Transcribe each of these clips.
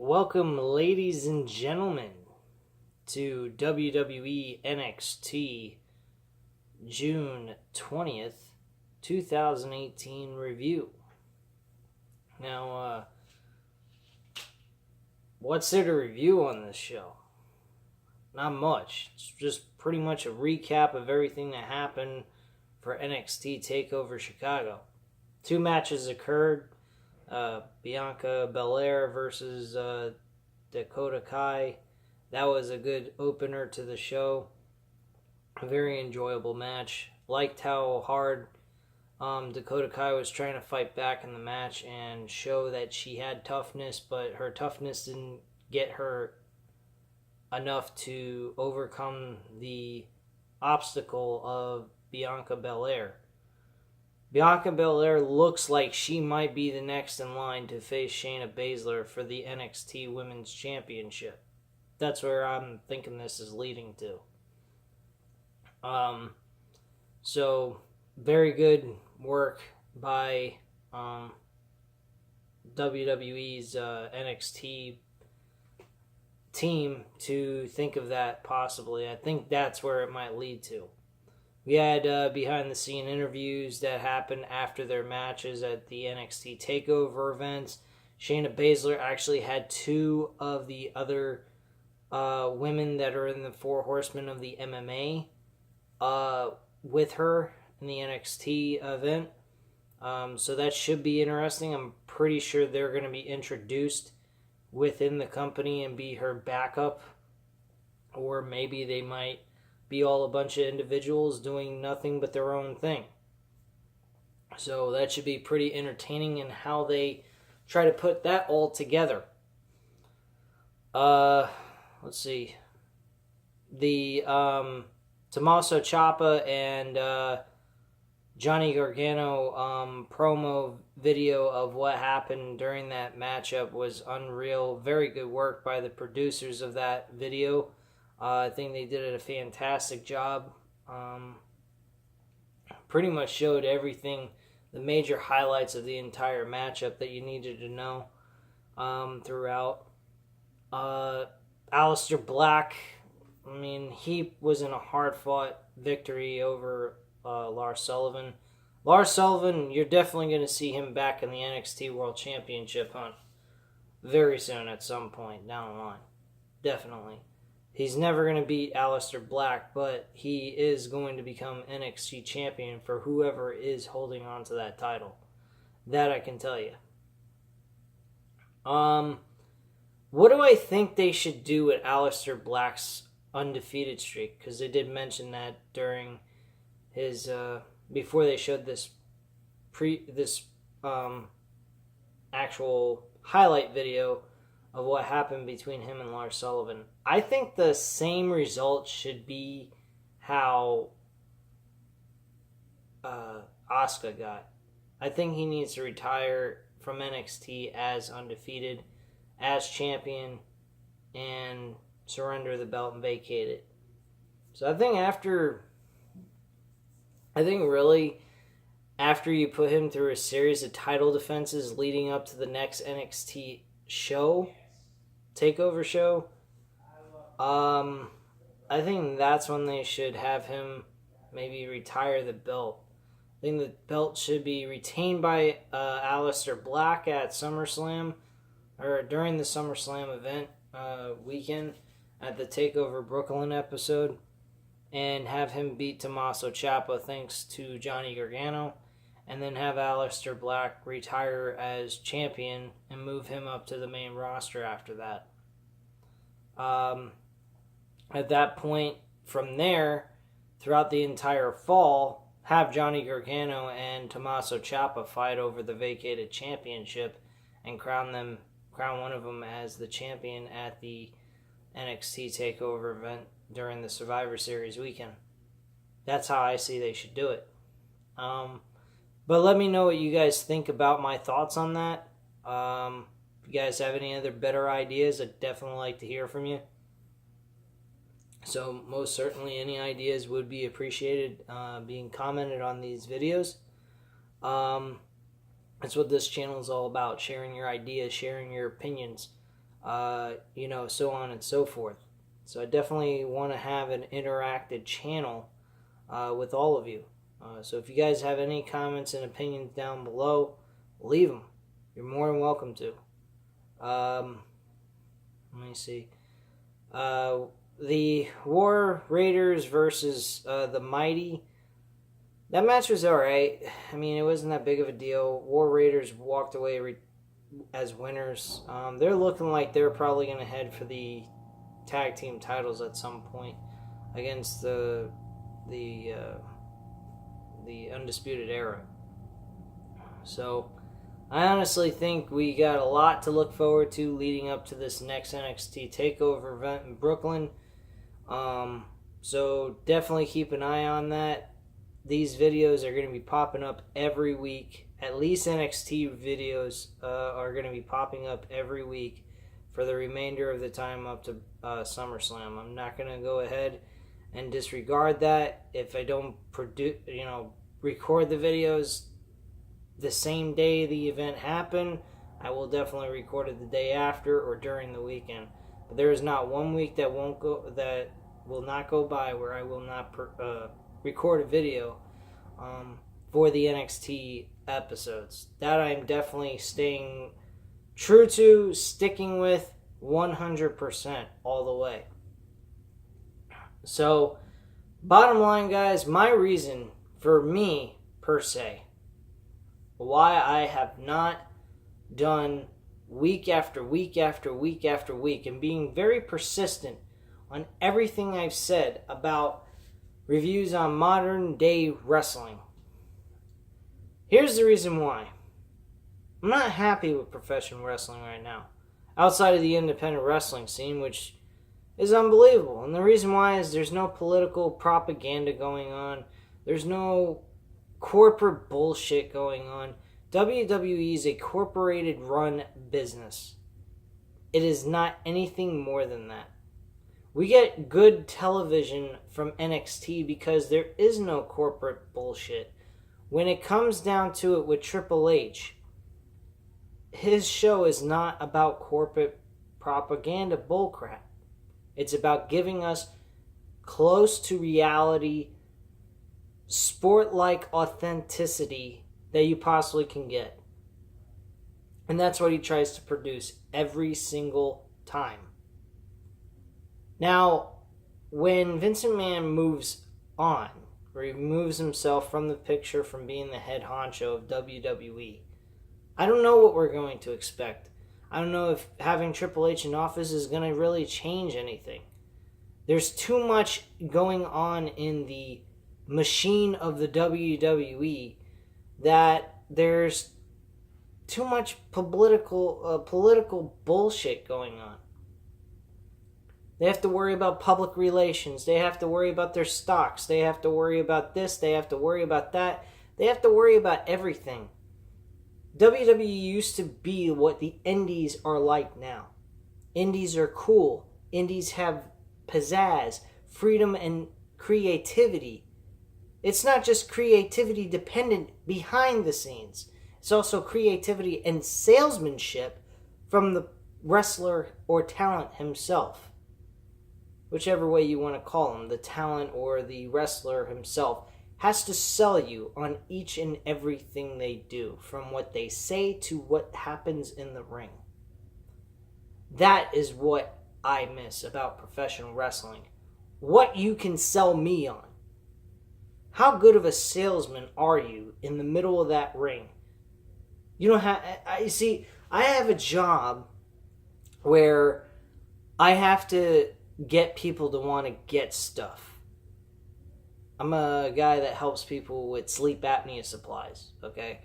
Welcome, ladies and gentlemen, to WWE NXT June 20th, 2018 review. Now, what's there to review on this show? Not much. It's just pretty much a recap of everything that happened for NXT TakeOver Chicago. 2 matches occurred. Bianca Belair versus Dakota Kai. That was a good opener to the show. A very enjoyable match. Liked how hard Dakota Kai was trying to fight back in the match and show that she had toughness, but her toughness didn't get her enough to overcome the obstacle of Bianca Belair. Bianca Belair looks like she might be the next in line to face Shayna Baszler for the NXT Women's Championship. That's where I'm thinking this is leading to. So very good work by WWE's NXT team to think of that possibly. I think that's where it might lead to. We had behind-the-scene interviews that happened after their matches at the NXT TakeOver events. Shayna Baszler actually had 2 of the other women that are in the 4 Horsemen of the MMA with her in the NXT event. So that should be interesting. I'm pretty sure they're going to be introduced within the company and be her backup. Or maybe they might be all a bunch of individuals doing nothing but their own thing. So that should be pretty entertaining in how they try to put that all together. Let's see. The Tommaso Ciampa and Johnny Gargano promo video of what happened during that matchup was unreal. Very good work by the producers of that video. I think they did a fantastic job. Pretty much showed everything, the major highlights of the entire matchup that you needed to know throughout. Aleister Black, I mean, he was in a hard-fought victory over Lars Sullivan. Lars Sullivan, you're definitely going to see him back in the NXT World Championship hunt very soon at some point down the line. Definitely. He's never going to beat Aleister Black, but he is going to become NXT champion for whoever is holding on to that title. That I can tell you. What do I think they should do with Aleister Black's undefeated streak? Because they did mention that during his before they showed this actual highlight video of what happened between him and Lars Sullivan. I think the same result should be how Asuka got. I think he needs to retire from NXT as undefeated, as champion, and surrender the belt and vacate it. So I think really after you put him through a series of title defenses leading up to the next NXT show, TakeOver show, I think that's when they should have him maybe retire the belt. I think the belt should be retained by Aleister Black at SummerSlam, or during the SummerSlam event weekend at the TakeOver Brooklyn episode, and have him beat Tommaso Ciampa thanks to Johnny Gargano, and then have Aleister Black retire as champion and move him up to the main roster after that. At that point, from there, throughout the entire fall, have Johnny Gargano and Tommaso Ciampa fight over the vacated championship and crown one of them as the champion at the NXT TakeOver event during the Survivor Series weekend. That's how I see they should do it. But let me know what you guys think about my thoughts on that. If you guys have any other better ideas, I'd definitely like to hear from you. So most certainly any ideas would be appreciated being commented on these videos. That's what this channel is all about, sharing your ideas, sharing your opinions. so on and so forth. So I definitely want to have an interactive channel with all of you. So if you guys have any comments and opinions down below, leave them. You're more than welcome to. Let me see. The War Raiders versus the Mighty. That match was alright. I mean, it wasn't that big of a deal. War Raiders walked away as winners. They're looking like they're probably going to head for the tag team titles at some point against the Undisputed Era. So I honestly think we got a lot to look forward to leading up to this next NXT TakeOver event in Brooklyn. So definitely keep an eye on that. These videos are going to be popping up every week. At least NXT videos are going to be popping up every week for the remainder of the time up to SummerSlam. I'm not going to go ahead and disregard that. If I don't record the videos the same day the event happened, I will definitely record it the day after or during the weekend. But there is not one week that will not go by where I will not record a video for the NXT episodes. That I'm definitely staying true to, sticking with 100% all the way. So, bottom line, guys, my reason for me, per se, why I have not done week after week after week after week and being very persistent on everything I've said about reviews on modern day wrestling. Here's the reason why. I'm not happy with professional wrestling right now, outside of the independent wrestling scene, which is unbelievable. And the reason why is there's no political propaganda going on. There's no corporate bullshit going on. WWE is a corporated run business. It is not anything more than that. We get good television from NXT because there is no corporate bullshit. When it comes down to it with Triple H, his show is not about corporate propaganda bullcrap. It's about giving us close to reality, sport-like authenticity that you possibly can get. And that's what he tries to produce every single time. Now, when Vince McMahon moves on, or he moves himself from the picture from being the head honcho of WWE, I don't know what we're going to expect. I don't know if having Triple H in office is going to really change anything. There's too much going on in the machine of the WWE that there's too much political bullshit going on. They have to worry about public relations. They have to worry about their stocks. They have to worry about this. They have to worry about that. They have to worry about everything. WWE used to be what the indies are like now. Indies are cool. Indies have pizzazz, freedom, and creativity. It's not just creativity dependent behind the scenes. It's also creativity and salesmanship from the wrestler or talent himself. Whichever way you want to call him, the talent or the wrestler himself has to sell you on each and everything they do, from what they say to what happens in the ring. That is what I miss about professional wrestling. What you can sell me on. How good of a salesman are you in the middle of that ring? You don't have... I have a job where I have to get people to want to get stuff. I'm a guy that helps people with sleep apnea supplies, okay?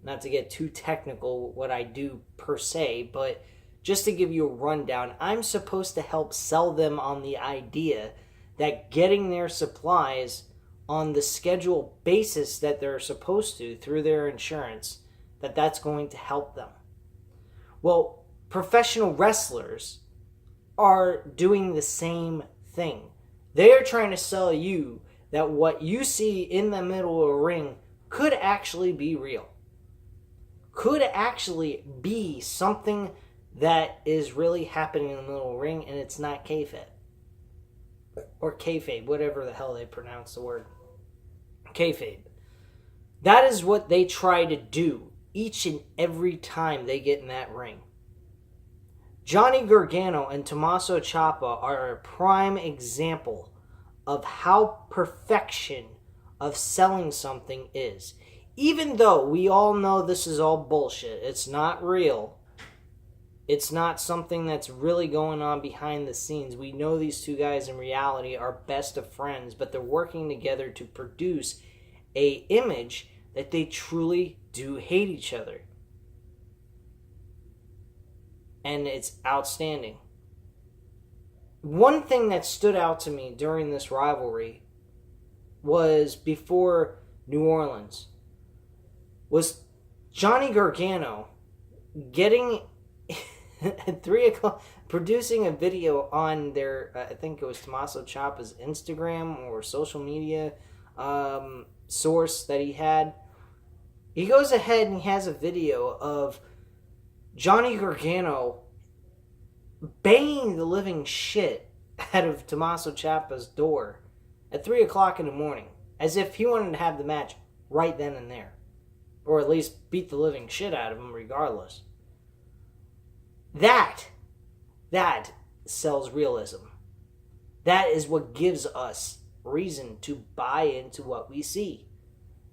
Not to get too technical what I do per se, but just to give you a rundown, I'm supposed to help sell them on the idea that getting their supplies on the schedule basis that they're supposed to through their insurance, that's going to help them. Well, professional wrestlers are doing the same thing. They're trying to sell you that what you see in the middle of a ring could actually be real. Could actually be something that is really happening in the middle of the ring, and it's not kayfabe. Or kayfabe, whatever the hell they pronounce the word. Kayfabe. That is what they try to do each and every time they get in that ring. Johnny Gargano and Tommaso Ciampa are a prime example of how perfection of selling something is. Even though we all know this is all bullshit, it's not real, it's not something that's really going on behind the scenes. We know these two guys in reality are best of friends, but they're working together to produce a image that they truly do hate each other. And it's outstanding. One thing that stood out to me during this rivalry was before New Orleans was Johnny Gargano getting at 3 o'clock, producing a video on their, I think it was Tommaso Ciampa's Instagram or social media source that he had. He goes ahead and he has a video of Johnny Gargano banging the living shit out of Tommaso Ciampa's door at 3 o'clock in the morning, as if he wanted to have the match right then and there, or at least beat the living shit out of him regardless. That sells realism. That is what gives us reason to buy into what we see.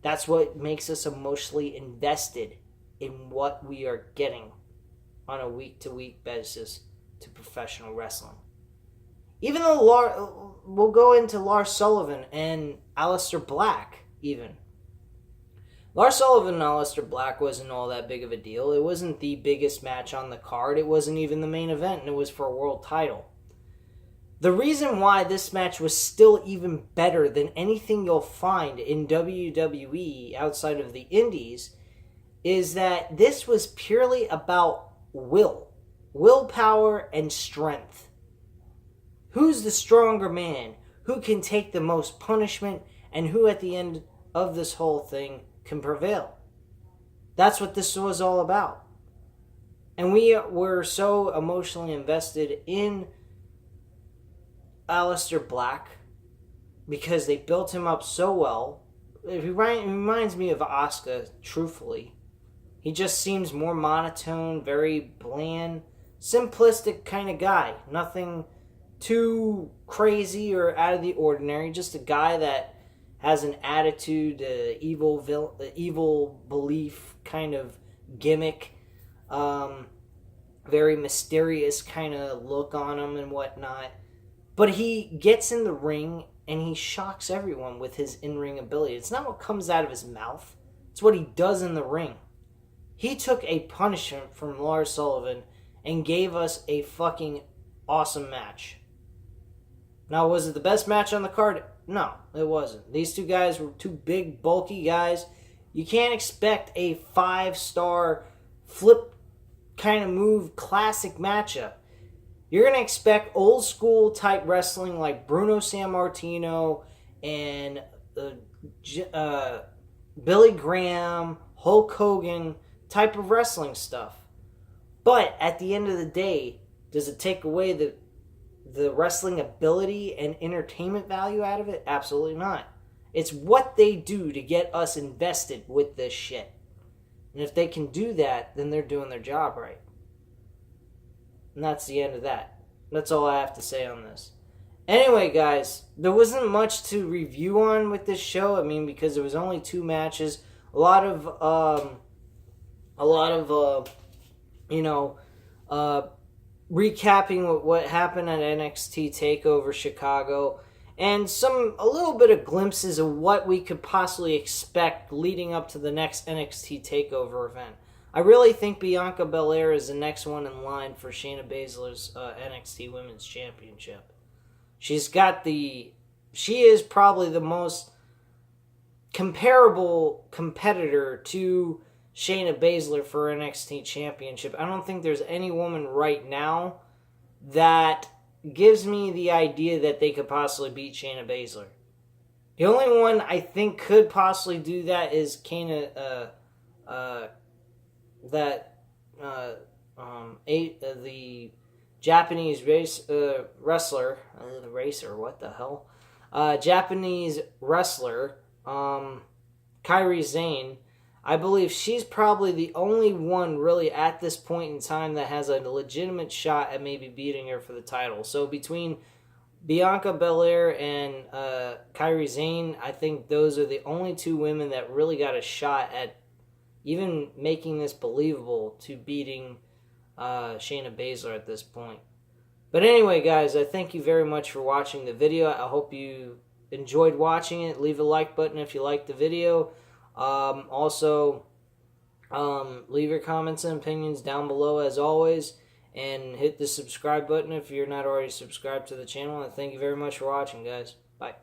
That's what makes us emotionally invested in what we are getting on a week-to-week basis to professional wrestling. Even though we'll go into Lars Sullivan and Aleister Black, even. Lars Sullivan and Aleister Black wasn't all that big of a deal. It wasn't the biggest match on the card. It wasn't even the main event, and it was for a world title. The reason why this match was still even better than anything you'll find in WWE outside of the Indies is that this was purely about willpower and strength. Who's the stronger man? Who can take the most punishment? And who at the end of this whole thing can prevail? That's what this was all about. And we were so emotionally invested in Aleister Black because they built him up so well. It reminds me of Asuka, truthfully. He just seems more monotone, very bland, simplistic kind of guy. Nothing too crazy or out of the ordinary. Just a guy that has an attitude, evil belief kind of gimmick. Very mysterious kind of look on him and whatnot. But he gets in the ring and he shocks everyone with his in-ring ability. It's not what comes out of his mouth. It's what he does in the ring. He took a punishment from Lars Sullivan and gave us a fucking awesome match. Now, was it the best match on the card? No, it wasn't. These two guys were two big, bulky guys. You can't expect a 5-star flip kind of move classic matchup. You're going to expect old school type wrestling like Bruno Sammartino and Billy Graham, Hulk Hogan type of wrestling stuff. But at the end of the day, does it take away the wrestling ability and entertainment value out of it? Absolutely not. It's what they do to get us invested with this shit. And if they can do that, then they're doing their job right. And that's the end of that. That's all I have to say on this. Anyway, guys, there wasn't much to review on with this show. I mean, because there was only 2 matches. A lot of recapping what happened at NXT TakeOver Chicago, and a little bit of glimpses of what we could possibly expect leading up to the next NXT TakeOver event. I really think Bianca Belair is the next one in line for Shayna Baszler's NXT Women's Championship. She is probably the most comparable competitor to Shayna Baszler for NXT Championship. I don't think there's any woman right now that gives me the idea that they could possibly beat Shayna Baszler. The only one I think could possibly do that is the Japanese wrestler, what the hell? Japanese wrestler, Kairi Sane. I believe she's probably the only one really at this point in time that has a legitimate shot at maybe beating her for the title. So between Bianca Belair and Kairi Sane, I think those are the only two women that really got a shot at even making this believable to beating Shayna Baszler at this point. But anyway, guys, I thank you very much for watching the video. I hope you enjoyed watching it. Leave a like button if you liked the video. Also, leave your comments and opinions down below as always. And hit the subscribe button if you're not already subscribed to the channel. And thank you very much for watching, guys. Bye.